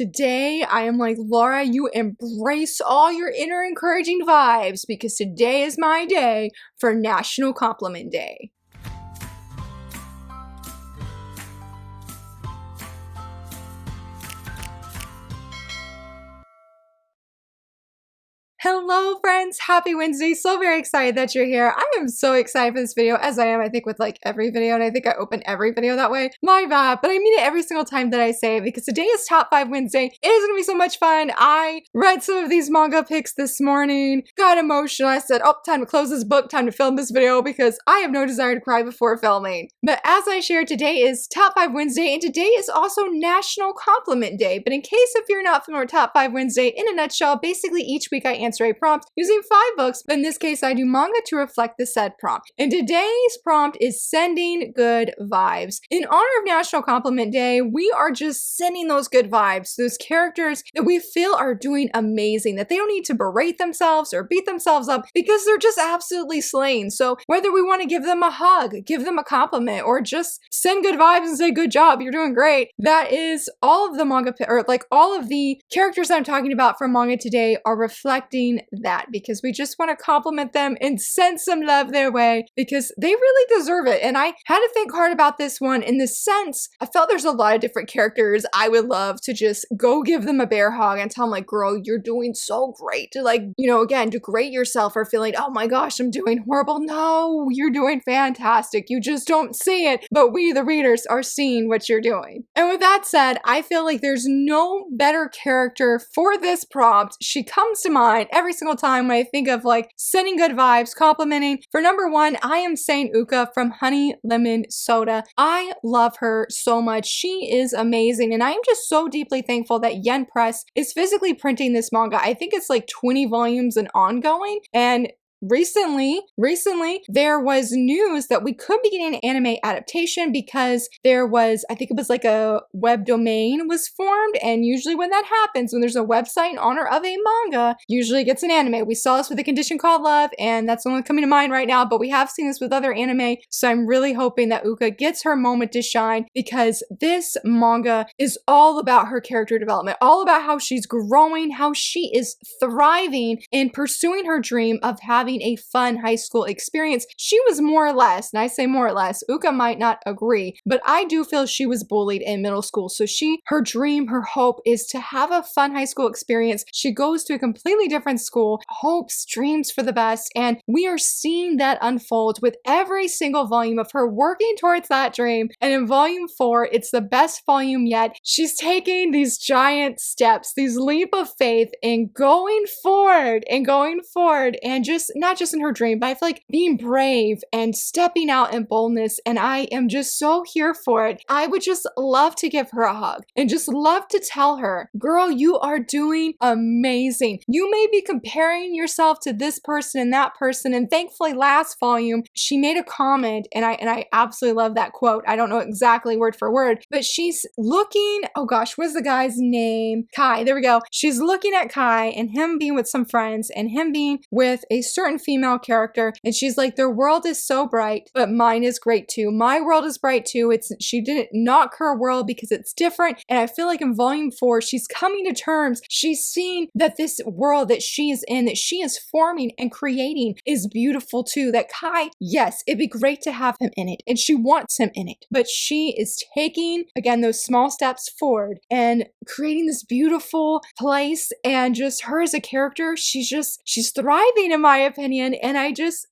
Today, I am like, Laura, you embrace all your inner encouraging vibes because today is my day for National Compliment Day. Hello friends, happy Wednesday. So very excited that you're here. I am so excited for this video, as I am, I think, with like every video, and I think I open every video that way. My bad, but I mean it every single time that I say it because today is Top 5 Wednesday. It is gonna be so much fun. I read some of these manga picks this morning, got emotional. I said, oh, time to close this book, time to film this video because I have no desire to cry before filming. But as I shared, today is Top 5 Wednesday, and today is also National Compliment Day. But in case if you're not familiar with Top 5 Wednesday, in a nutshell, basically each week I answer a prompt using 5 books, but in this case I do manga to reflect the said prompt. And today's prompt is sending good vibes. In honor of National Compliment Day, we are just sending those good vibes, those characters that we feel are doing amazing, that they don't need to berate themselves or beat themselves up because they're just absolutely slaying. So whether we want to give them a hug, give them a compliment, or just send good vibes and say good job, you're doing great, that is all of the manga, or like all of the characters I'm talking about from manga today are reflecting that, because we just want to compliment them and send some love their way because they really deserve it. And I had to think hard about this one in the sense, I felt there's a lot of different characters I would love to just go give them a bear hug and tell them like, girl, you're doing so great, to like, you know, again, degrade yourself or feeling, oh my gosh, I'm doing horrible. No, you're doing fantastic. You just don't see it, but we, the readers, are seeing what you're doing. And with that said, I feel like there's no better character for this prompt. She comes to mind every single time when I think of like sending good vibes, complimenting. For number 1, I am saying Uka from Honey Lemon Soda. I love her so much. She is amazing, and I am just so deeply thankful that Yen Press is physically printing this manga. I think it's like 20 volumes and ongoing, and Recently, there was news that we could be getting an anime adaptation because there was, I think it was like a web domain was formed, and usually when that happens, when there's a website in honor of a manga, usually it gets an anime. We saw this with A Condition Called Love, and that's only coming to mind right now, but we have seen this with other anime, so I'm really hoping that Uka gets her moment to shine because this manga is all about her character development, all about how she's growing, how she is thriving in pursuing her dream of having a fun high school experience. She was more or less, and I say more or less, Uka might not agree, but I do feel she was bullied in middle school. So her dream, her hope is to have a fun high school experience. She goes to a completely different school, hopes, dreams for the best, and we are seeing that unfold with every single volume of her working towards that dream. And in volume 4, it's the best volume yet. She's taking these giant steps, these leap of faith and going forward and just not just in her dream, but I feel like being brave and stepping out in boldness, and I am just so here for it. I would just love to give her a hug and just love to tell her, girl, you are doing amazing. You may be comparing yourself to this person and that person, and thankfully last volume she made a comment, and I absolutely love that quote. I don't know exactly word for word, but she's looking, oh gosh, what's the guy's name? Kai, there we go. She's looking at Kai and him being with some friends and him being with a certain female character, and she's like, their world is so bright, but mine is great too. My world is bright too. She didn't knock her world because it's different, and I feel like in volume 4 she's coming to terms. She's seeing that this world that she is in, that she is forming and creating, is beautiful too. That Kai, yes, it'd be great to have him in it, and she wants him in it, but she is taking again those small steps forward and creating this beautiful place. And just her as a character, she's thriving in my opinion, and she's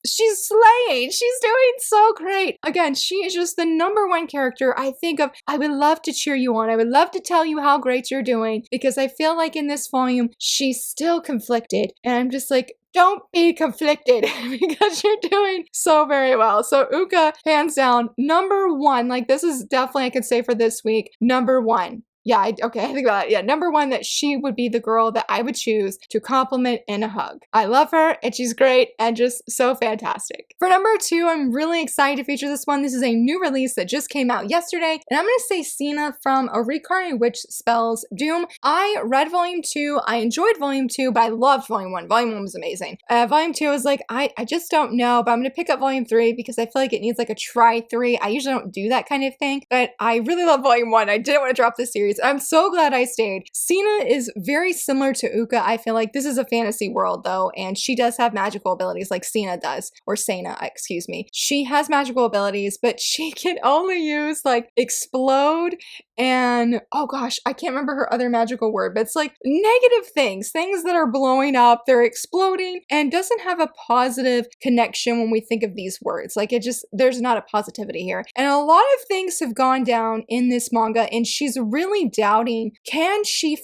slaying. She's doing so great. Again, she is just the number 1 character I think of. I would love to cheer you on. I would love to tell you how great you're doing, because I feel like in this volume she's still conflicted, and I'm just like, don't be conflicted because you're doing so very well. So Uka, hands down, number 1. Like, this is definitely, I could say for this week, number 1. Yeah, okay, I think about it. Yeah, number 1, that she would be the girl that I would choose to compliment and a hug. I love her, and she's great, and just so fantastic. For number 2, I'm really excited to feature this one. This is a new release that just came out yesterday, and I'm going to say Sina from A Reincarnated Witch Spells Doom. I read volume 2, I enjoyed volume 2, but I loved volume 1. Volume 1 was amazing. Volume 2 was like, I just don't know, but I'm going to pick up volume 3 because I feel like it needs like a try 3. I usually don't do that kind of thing, but I really love volume 1. I didn't want to drop this series series. I'm so glad I stayed. Sina is very similar to Uka. I feel like this is a fantasy world though, and she does have magical abilities like Sina does, or Sena, excuse me. She has magical abilities, but she can only use like explode and oh gosh, I can't remember her other magical word, but it's like negative things that are blowing up, they're exploding, and doesn't have a positive connection when we think of these words. Like it just, there's not a positivity here. And a lot of things have gone down in this manga, and she's really doubting, can she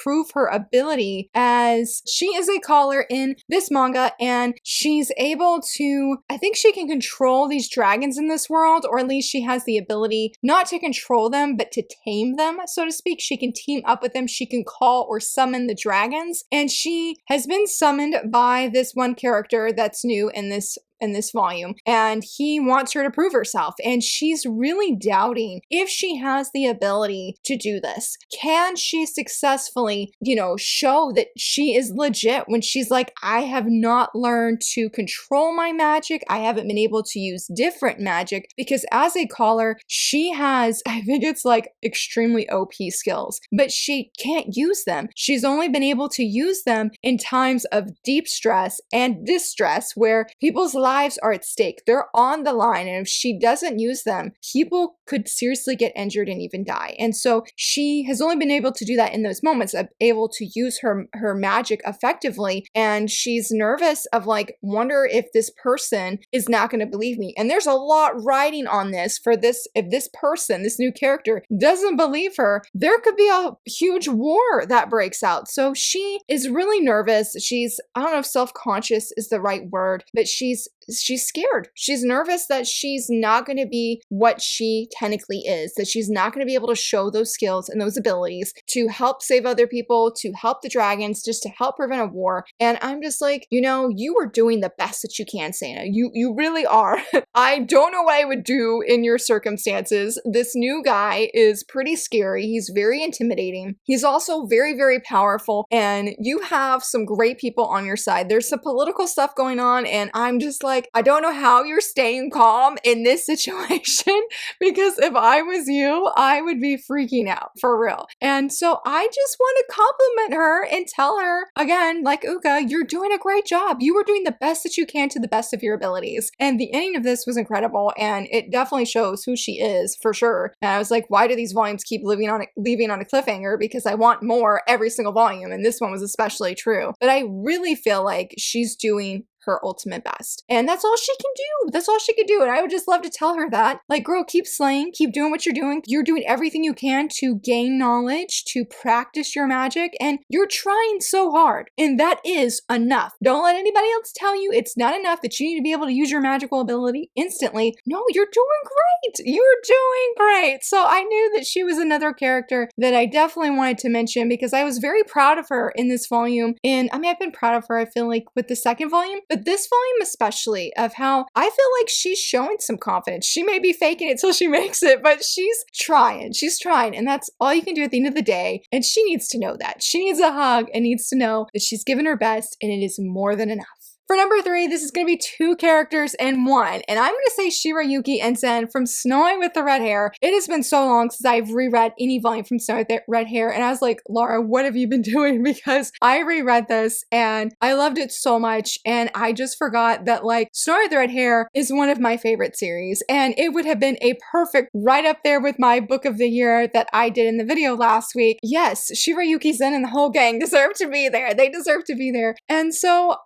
prove her ability, as she is a caller in this manga, and she's able to, I think she can control these dragons in this world, or at least she has the ability not to control them, but to tame them, so to speak. She can team up with them. She can call or summon the dragons. And she has been summoned by this one character that's new in this volume, and he wants her to prove herself, and she's really doubting if she has the ability to do this. Can she successfully, show that she is legit when she's like, I have not learned to control my magic, I haven't been able to use different magic, because as a caller, she has, I think it's like extremely OP skills, but she can't use them. She's only been able to use them in times of deep stress and distress where people's lives are at stake. They're on the line, and if she doesn't use them, people could seriously get injured and even die. And so she has only been able to do that in those moments, of able to use her magic effectively, and she's nervous of like, wonder if this person is not going to believe me. And there's a lot riding on this for this. If this person, this new character, doesn't believe her, there could be a huge war that breaks out. So she is really nervous. She's, I don't know if self-conscious is the right word, but she's scared. She's nervous that she's not going to be what she technically is, that she's not going to be able to show those skills and those abilities to help save other people, to help the dragons, just to help prevent a war. And I'm just like, you are doing the best that you can, Sana. You really are. I don't know what I would do in your circumstances. This new guy is pretty scary. He's very intimidating. He's also very, very powerful, and you have some great people on your side. There's some political stuff going on, and I'm just like, I don't know how you're staying calm in this situation, because if I was you, I would be freaking out for real. And so I just want to compliment her and tell her, again, like Uka, you're doing a great job. You were doing the best that you can to the best of your abilities. And the ending of this was incredible, and it definitely shows who she is for sure. And I was like, why do these volumes keep leaving on a cliffhanger? Because I want more every single volume, and this one was especially true. But I really feel like she's doing her ultimate best. And that's all she can do. That's all she can do. And I would just love to tell her that. Like, girl, keep slaying, keep doing what you're doing. You're doing everything you can to gain knowledge, to practice your magic, and you're trying so hard. And that is enough. Don't let anybody else tell you it's not enough, that you need to be able to use your magical ability instantly. No, you're doing great. You're doing great. So I knew that she was another character that I definitely wanted to mention, because I was very proud of her in this volume. And I mean, I've been proud of her, I feel like, with the second volume, but this volume especially, of how I feel like she's showing some confidence. She may be faking it till she makes it, but she's trying. She's trying. And that's all you can do at the end of the day. And she needs to know that. She needs a hug and needs to know that she's given her best, and it is more than enough. For number 3, this is going to be 2 characters in one, and I'm going to say Shira Yuki Zen from Snow White with the Red Hair. It has been so long since I've reread any volume from Snow White with the Red Hair, and I was like, Laura, what have you been doing? Because I reread this and I loved it so much, and I just forgot that like Snow White with the Red Hair is one of my favorite series, and it would have been a perfect right up there with my book of the year that I did in the video last week. Yes, Shira Yuki Zen and the whole gang deserve to be there. They deserve to be there. And so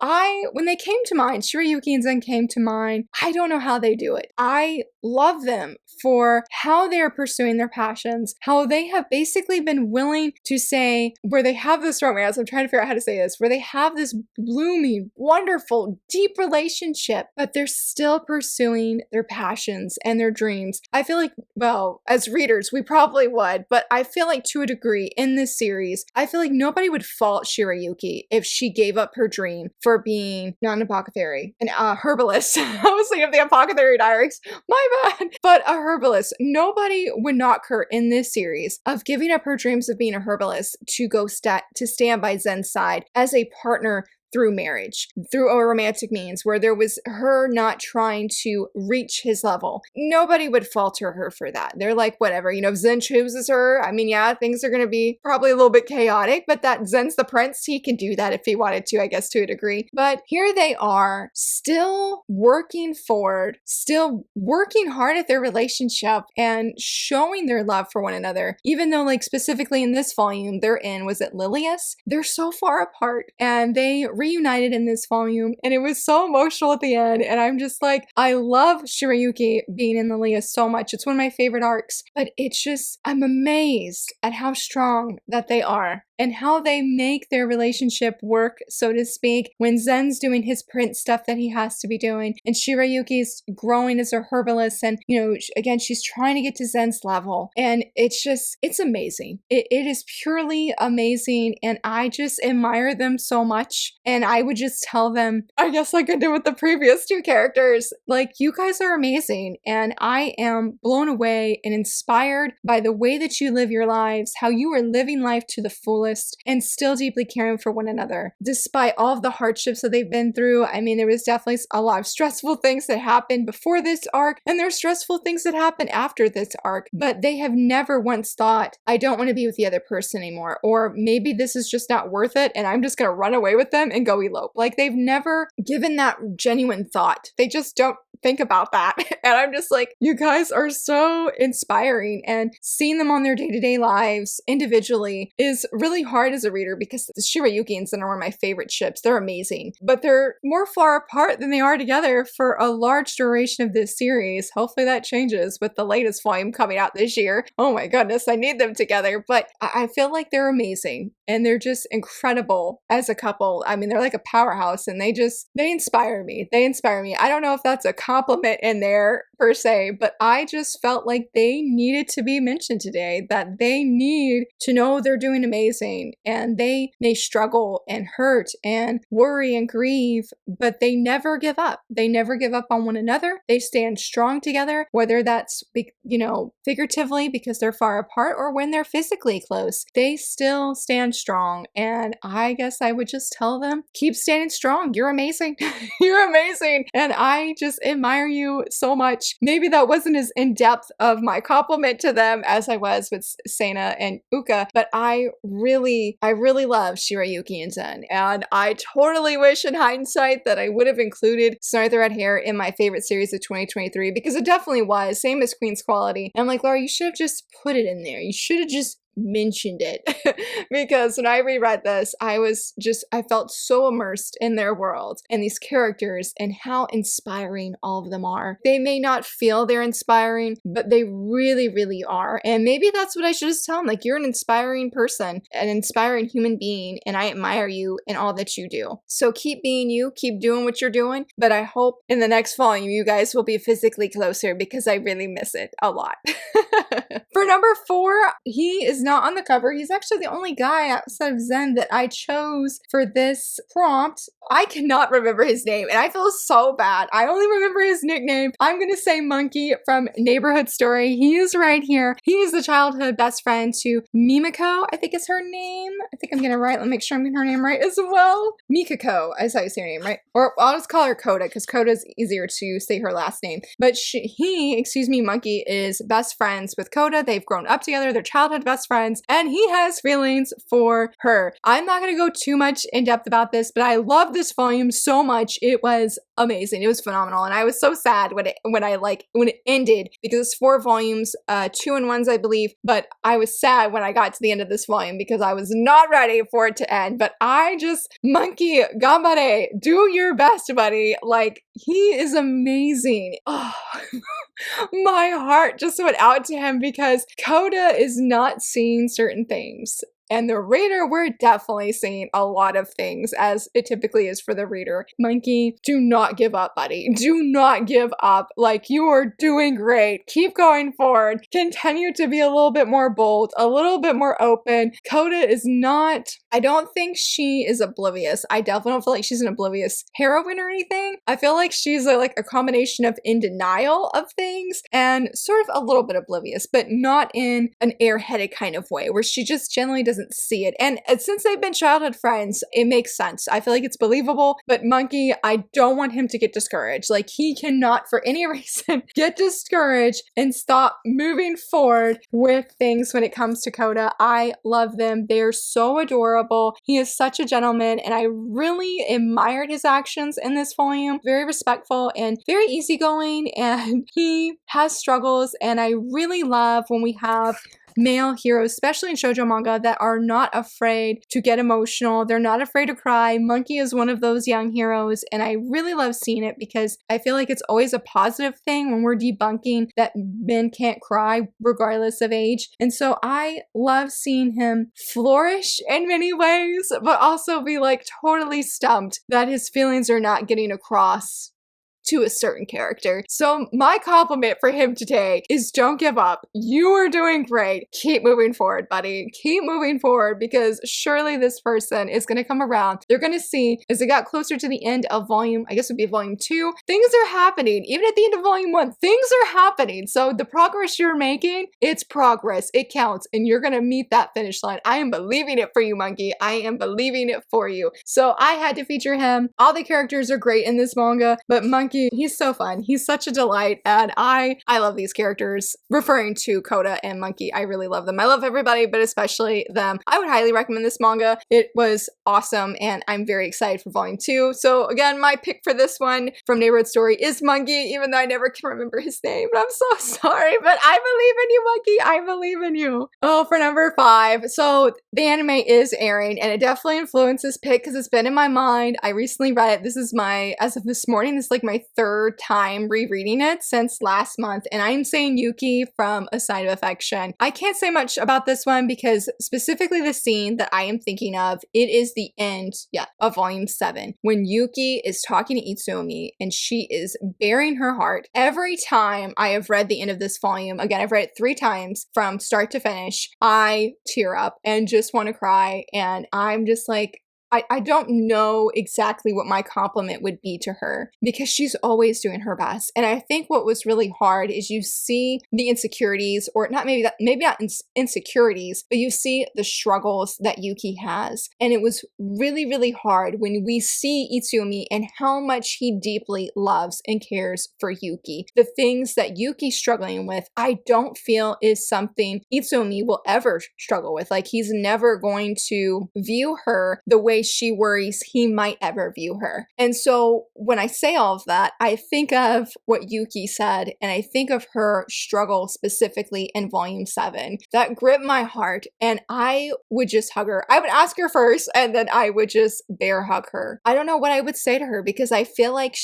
when they came to mind, Shira Yuki Zen came to mind. I don't know how they do it. I love them for how they're pursuing their passions, how they have basically been willing to say, where they have this romance, I'm trying to figure out how to say this, where they have this blooming, wonderful, deep relationship, but they're still pursuing their passions and their dreams. I feel like, well, as readers, we probably would, but I feel like to a degree in this series, I feel like nobody would fault Shira Yuki if she gave up her dream for being not an apothecary, an herbalist. I was thinking of the Apothecary Diaries, my bad, but a herbalist. Nobody would knock her in this series of giving up her dreams of being a herbalist to go to stand by Zen's side as a partner through marriage, through a romantic means, where there was her not trying to reach his level. Nobody would falter her for that. They're like, whatever, you know, if Zen chooses her, I mean, yeah, things are going to be probably a little bit chaotic, but that Zen's the prince. He can do that if he wanted to, I guess, to a degree. But here they are, still working forward, still working hard at their relationship and showing their love for one another. Even though, like, specifically in this volume they're in, was it Lilius? They're so far apart, and they reunited in this volume, and it was so emotional at the end. And I'm just like, I love Shira Yuki being in Lilius so much. It's one of my favorite arcs, but it's just, I'm amazed at how strong that they are and how they make their relationship work, so to speak, when Zen's doing his print stuff that he has to be doing, and Shira Yuki's growing as a herbalist, and, you know, again, she's trying to get to Zen's level, and it's just, it's amazing. It is purely amazing, and I just admire them so much, and I would just tell them, I guess like I did with the previous two characters, like, you guys are amazing, and I am blown away and inspired by the way that you live your lives, how you are living life to the fullest, and still deeply caring for one another, despite all of the hardships that they've been through. I mean, there was definitely a lot of stressful things that happened before this arc, and there's stressful things that happen after this arc, but they have never once thought, I don't want to be with the other person anymore, or maybe this is just not worth it, and I'm just gonna run away with them and go elope. Like, they've never given that genuine thought. They just don't think about that. And I'm just like, you guys are so inspiring, and seeing them on their day-to-day lives individually is really hard as a reader, because Shira Yuki and Zen are one of my favorite ships. They're amazing, but they're more far apart than they are together for a large duration of this series. Hopefully that changes with the latest volume coming out this year. Oh my goodness, I need them together, but I feel like they're amazing, and they're just incredible as a couple. I mean, they're like a powerhouse, and they inspire me. They inspire me. I don't know if that's a compliment in there per se, but I just felt like they needed to be mentioned today, that they need to know they're doing amazing, and they may struggle and hurt and worry and grieve, but they never give up. They never give up on one another. They stand strong together, whether that's, you know, figuratively because they're far apart, or when they're physically close. They still stand strong, and I guess I would just tell them, keep standing strong. You're amazing. You're amazing, and I just admire you so much. Maybe that wasn't as in-depth of my compliment to them as I was with Sana and Uka, but I really love Shira Yuki and Zen, and I totally wish in hindsight that I would have included Snowy the Red Hair in my favorite series of 2023, because it definitely was, same as Queen's Quality. And I'm like, Laura, you should have just put it in there. You should have just mentioned it. Because when I reread this, I felt so immersed in their world and these characters and how inspiring all of them are. They may not feel they're inspiring, but they really are. And maybe that's what I should just tell them, like, you're an inspiring person, an inspiring human being, and I admire you in all that you do. So keep being you, keep doing what you're doing, but I hope in the next volume you guys will be physically closer, because I really miss it a lot. For number 4, he is not on the cover. He's actually the only guy outside of Zen that I chose for this prompt. I cannot remember his name, and I feel so bad. I only remember his nickname. I'm gonna say Monkey from Neighborhood Story. He is right here. He is the childhood best friend to Mimiko, I think is her name. I think I'm gonna write, let me make sure I'm getting her name right as well. Mikako, I saw you say her name, right? Or I'll just call her Koda, because Koda is easier to say her last name. But Monkey is best friends with Koda. They've grown up together. They're childhood best friends, and he has feelings for her. I'm not gonna go too much in depth about this, but I love this volume so much. It was amazing. It was phenomenal, and I was so sad when it ended, because it's 4 volumes, 2-in-1s, I believe. But I was sad when I got to the end of this volume, because I was not ready for it to end. But Monkey, ganbare, do your best, buddy. Like, he is amazing. Oh. My heart just went out to him, because Koda is not seeing certain things. And the reader, we're definitely seeing a lot of things, as it typically is for the reader. Monkey, do not give up, buddy. Do not give up. Like, you are doing great. Keep going forward. Continue to be a little bit more bold, a little bit more open. Koda is not, I don't think she is oblivious. I definitely don't feel like she's an oblivious heroine or anything. I feel like she's like a combination of in denial of things and sort of a little bit oblivious, but not in an airheaded kind of way, where she just generally doesn't doesn't see it. And since they've been childhood friends, it makes sense. I feel like it's believable, but Monkey, I don't want him to get discouraged. Like, he cannot for any reason get discouraged and stop moving forward with things when it comes to Coda. I love them. They're so adorable. He is such a gentleman, and I really admired his actions in this volume. Very respectful and very easygoing, and he has struggles, and I really love when we have male heroes, especially in shoujo manga, that are not afraid to get emotional. They're not afraid to cry. Monkey is one of those young heroes, and I really love seeing it because I feel like it's always a positive thing when we're debunking that men can't cry regardless of age. And so I love seeing him flourish in many ways, but also be like totally stumped that his feelings are not getting across to a certain character. So my compliment for him today is don't give up. You are doing great. Keep moving forward, buddy. Keep moving forward, because surely this person is going to come around. They're going to see as it got closer to the end of volume, I guess it would be volume 2, things are happening. Even at the end of volume 1, things are happening. So the progress you're making, it's progress. It counts, and you're going to meet that finish line. I am believing it for you, Monkey. I am believing it for you. So I had to feature him. All the characters are great in this manga, but Monkey, he's so fun. He's such a delight, and I love these characters. Referring to Coda and Monkey, I really love them. I love everybody, but especially them. I would highly recommend this manga. It was awesome, and I'm very excited for volume 2. So again, my pick for this one from Neighborhood Story is Monkey, even though I never can remember his name. I'm so sorry, but I believe in you, Monkey. I believe in you. Oh, for number 5. So the anime is airing, and it definitely influenced this pick because it's been in my mind. I recently read it. This is as of this morning, this is like my 3rd time rereading it since last month, and I'm saying Yuki from A Sign of Affection. I can't say much about this one because specifically the scene that I am thinking of, it is the end, of volume 7, when Yuki is talking to Itsumi and she is bearing her heart. Every time I have read the end of this volume, again, I've read it 3 times from start to finish, I tear up and just want to cry, and I'm just like, I don't know exactly what my compliment would be to her because she's always doing her best. And I think what was really hard is you see the insecurities, or maybe not insecurities, but you see the struggles that Yuki has. And it was really, really hard when we see Itsumi and how much he deeply loves and cares for Yuki. The things that Yuki's struggling with, I don't feel is something Itsumi will ever struggle with. Like, he's never going to view her the way she worries he might ever view her. And so when I say all of that, I think of what Yuki said, and I think of her struggle specifically in volume 7. That gripped my heart, and I would just hug her. I would ask her first, and then I would just bear hug her. I don't know what I would say to her because I feel like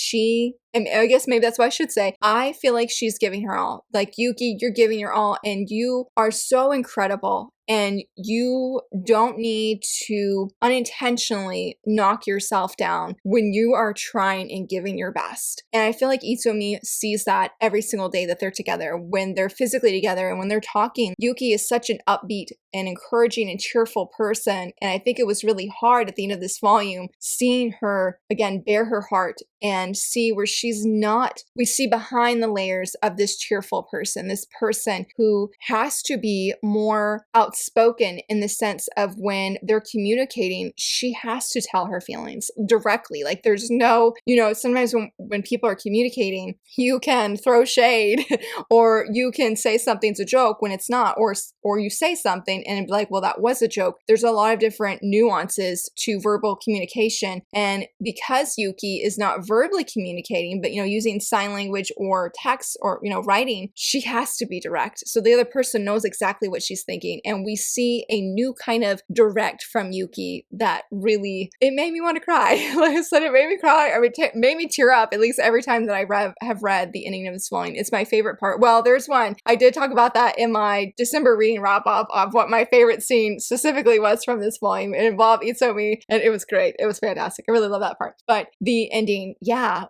and I guess maybe that's what I should say. I feel like she's giving her all. Like, Yuki, you're giving your all, and you are so incredible. And you don't need to unintentionally knock yourself down when you are trying and giving your best. And I feel like Itsumi sees that every single day that they're together, when they're physically together and when they're talking. Yuki is such an upbeat and encouraging and cheerful person. And I think it was really hard at the end of this volume seeing her, again, bare her heart and see where she's not. We see behind the layers of this cheerful person, this person who has to be more outspoken in the sense of when they're communicating, she has to tell her feelings directly. Like, there's no, sometimes when people are communicating, you can throw shade or you can say something's a joke when it's not, or you say something and be like, well, that was a joke. There's a lot of different nuances to verbal communication. And because Yuki is not verbally communicating, but, using sign language or text or, writing, she has to be direct. So the other person knows exactly what she's thinking. And we see a new kind of direct from Yuki that really, it made me want to cry. Like I said, it made me cry. I mean, made me tear up at least every time that I have read the ending of this volume. It's my favorite part. Well, there's one. I did talk about that in my December reading wrap up of what my favorite scene specifically was from this volume. It involved Itsumi, and it was great. It was fantastic. I really love that part. But the ending,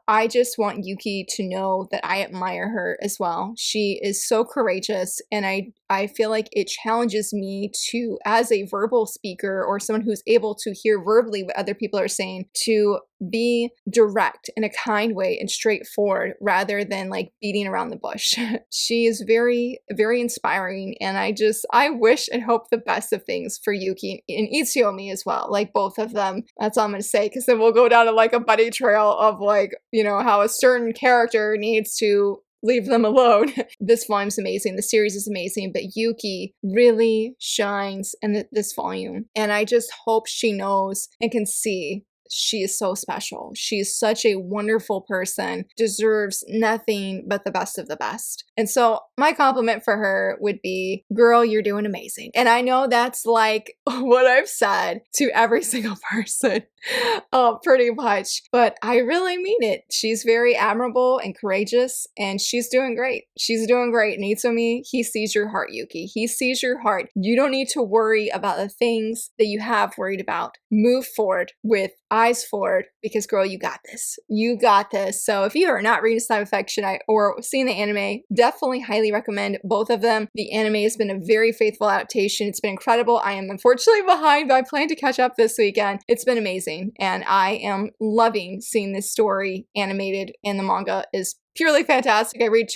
I just want Yuki to know that I admire her as well. She is so courageous, and I feel like it challenges me to, as a verbal speaker or someone who's able to hear verbally what other people are saying, to be direct in a kind way and straightforward rather than like beating around the bush. She is very, very inspiring, and I wish and hope the best of things for Yuki and Itsuomi as well, like both of them. That's all I'm gonna say, because then we'll go down to like a buddy trail of like, you know, how a certain character needs to leave them alone. This volume's amazing. The series is amazing, but Yuki really shines in this volume. And I just hope she knows and can see she is so special. She is such a wonderful person, deserves nothing but the best of the best. And so my compliment for her would be, girl, you're doing amazing. And I know that's like what I've said to every single person, pretty much, but I really mean it. She's very admirable and courageous, and she's doing great. She's doing great. And Itsuomi, he sees your heart, Yuki. He sees your heart. You don't need to worry about the things that you have worried about. Move forward with eyes forward, because girl, you got this. You got this. So if you are not reading Slime Affection or seeing the anime, definitely highly recommend both of them. The anime has been a very faithful adaptation. It's been incredible. I am unfortunately behind, but I plan to catch up this weekend. It's been amazing, and I am loving seeing this story animated, and the manga is purely fantastic. I read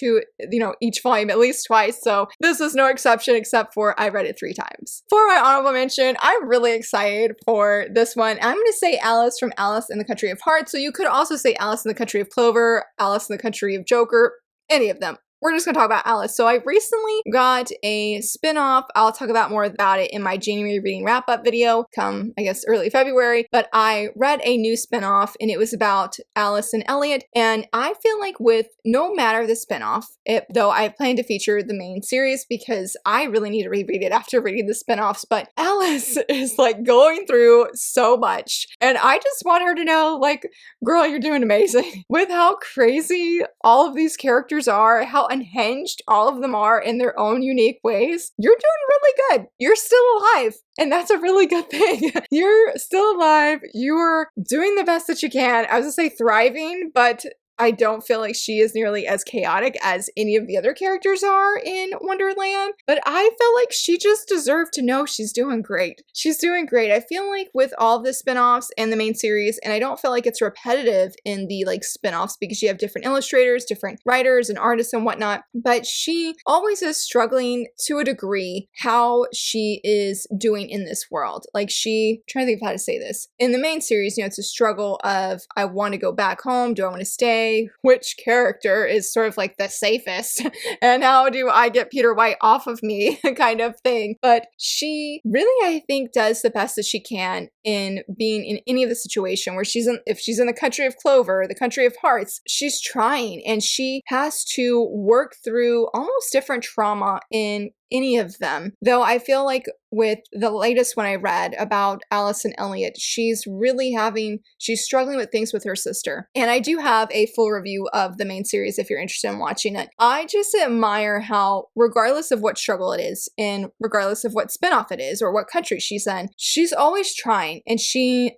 each volume at least twice, so this is no exception, except for I read it 3 times. For my honorable mention, I'm really excited for this one. I'm going to say Alice from Alice in the Country of Hearts, so you could also say Alice in the Country of Clover, Alice in the Country of Joker, any of them. We're just going to talk about Alice. So I recently got a spin-off. I'll talk about more about it in my January reading wrap-up video come, I guess, early February. But I read a new spin-off, and it was about Alice and Elliot. And I feel like with no matter the spin-off, though I plan to feature the main series because I really need to reread it after reading the spin-offs, but Alice is like going through so much. And I just want her to know, like, girl, you're doing amazing. With how crazy all of these characters are, how unhinged all of them are in their own unique ways, you're doing really good. You're still alive. And that's a really good thing. You're still alive. You're doing the best that you can. I was gonna say thriving, but I don't feel like she is nearly as chaotic as any of the other characters are in Wonderland, but I feel like she just deserved to know she's doing great. She's doing great. I feel like with all the spin-offs and the main series, and I don't feel like it's repetitive in the like spin-offs because you have different illustrators, different writers and artists and whatnot, but she always is struggling to a degree how she is doing in this world. Like I'm trying to think of how to say this. In the main series, it's a struggle of, I want to go back home. Do I want to stay? Which character is sort of like the safest? And how do I get Peter White off of me kind of thing. But she really, I think, does the best that she can in being in any of the situation where if she's in the Country of Clover, the Country of Hearts, she's trying, and she has to work through almost different trauma in any of them. Though I feel like with the latest one I read about Alice and Elliot, she's struggling with things with her sister. And I do have a full review of the main series if you're interested in watching it. I just admire how, regardless of what struggle it is, and regardless of what spinoff it is, or what country she's in, she's always trying. And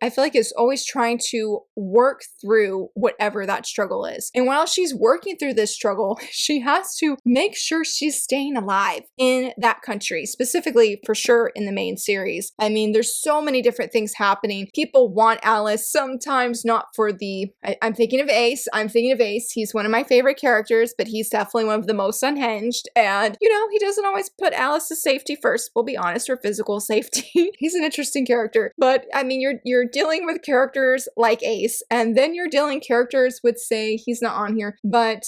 I feel like is always trying to work through whatever that struggle is. And while she's working through this struggle, she has to make sure she's staying alive in that country, specifically for sure in the main series. I mean, there's so many different things happening. People want Alice, sometimes not for I'm thinking of Ace. He's one of my favorite characters, but he's definitely one of the most unhinged. And, he doesn't always put Alice's safety first. We'll be honest, her physical safety. He's an interesting character. But, I mean, you're dealing with characters like Ace, and then you're dealing characters with, say, he's not on here, but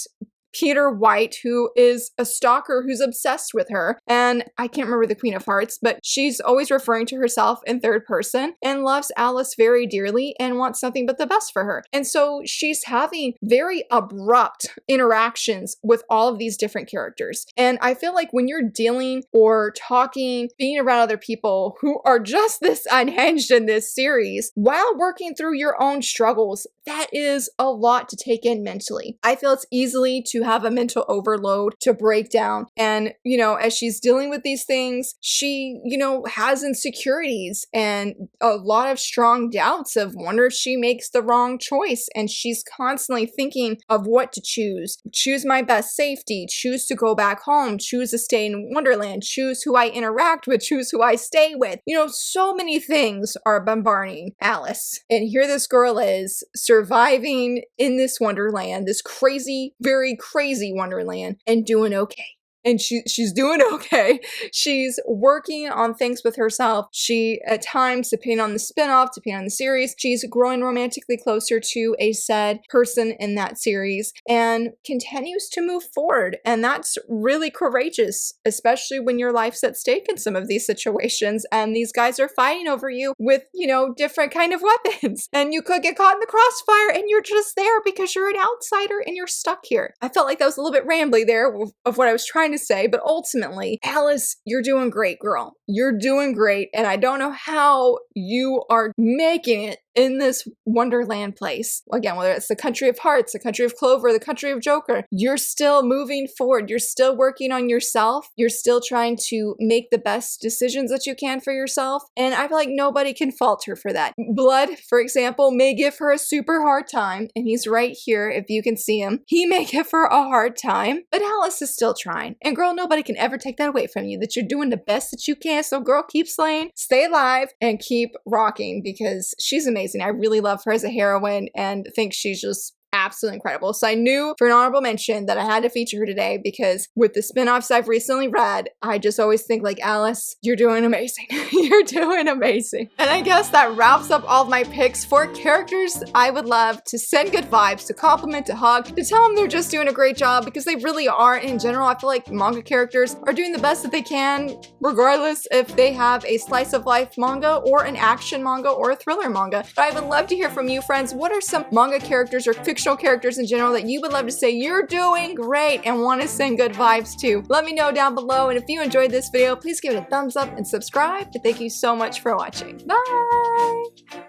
Peter White, who is a stalker who's obsessed with her. And I can't remember the Queen of Hearts, but she's always referring to herself in third person and loves Alice very dearly and wants something but the best for her. And so she's having very abrupt interactions with all of these different characters. And I feel like when you're dealing or talking, being around other people who are just this unhinged in this series, while working through your own struggles, that is a lot to take in mentally. I feel it's easily to have a mental overload to break down. And, as she's dealing with these things, she, has insecurities and a lot of strong doubts of wonder if she makes the wrong choice. And she's constantly thinking of what to choose. Choose my best safety, choose to go back home, choose to stay in Wonderland, choose who I interact with, choose who I stay with. So many things are bombarding Alice. And here this girl is surviving in this Wonderland, this crazy, very crazy Wonderland, and doing okay. And she's doing okay. She's working on things with herself. She, at times, depending on the spinoff, depending on the series, she's growing romantically closer to a said person in that series and continues to move forward. And that's really courageous, especially when your life's at stake in some of these situations and these guys are fighting over you with, different kind of weapons. And you could get caught in the crossfire and you're just there because you're an outsider and you're stuck here. I felt like that was a little bit rambly there of what I was trying to say, but ultimately, Alice, you're doing great, girl. You're doing great, and I don't know how you are making it in this Wonderland place. Again, whether it's the country of hearts, the country of clover, the country of Joker, you're still moving forward. You're still working on yourself. You're still trying to make the best decisions that you can for yourself, and I feel like nobody can fault her for that. Blood, for example, may give her a super hard time, and he's right here if you can see him. He may give her a hard time, but Alice is still trying. And girl, nobody can ever take that away from you, that you're doing the best that you can. So girl, keep slaying, stay alive, and keep rocking because she's amazing. I really love her as a heroine and think she's just absolutely incredible. So I knew for an honorable mention that I had to feature her today because with the spinoffs I've recently read, I just always think like, Alice, you're doing amazing. You're doing amazing. And I guess that wraps up all of my picks for characters I would love to send good vibes, to compliment, to hug, to tell them they're just doing a great job because they really are. In general, I feel like manga characters are doing the best that they can, regardless if they have a slice of life manga or an action manga or a thriller manga. But I would love to hear from you, friends. What are some manga characters or fictional characters in general that you would love to say you're doing great and want to send good vibes to? Let me know down below, and if you enjoyed this video, please give it a thumbs up and subscribe, and thank you so much for watching. Bye!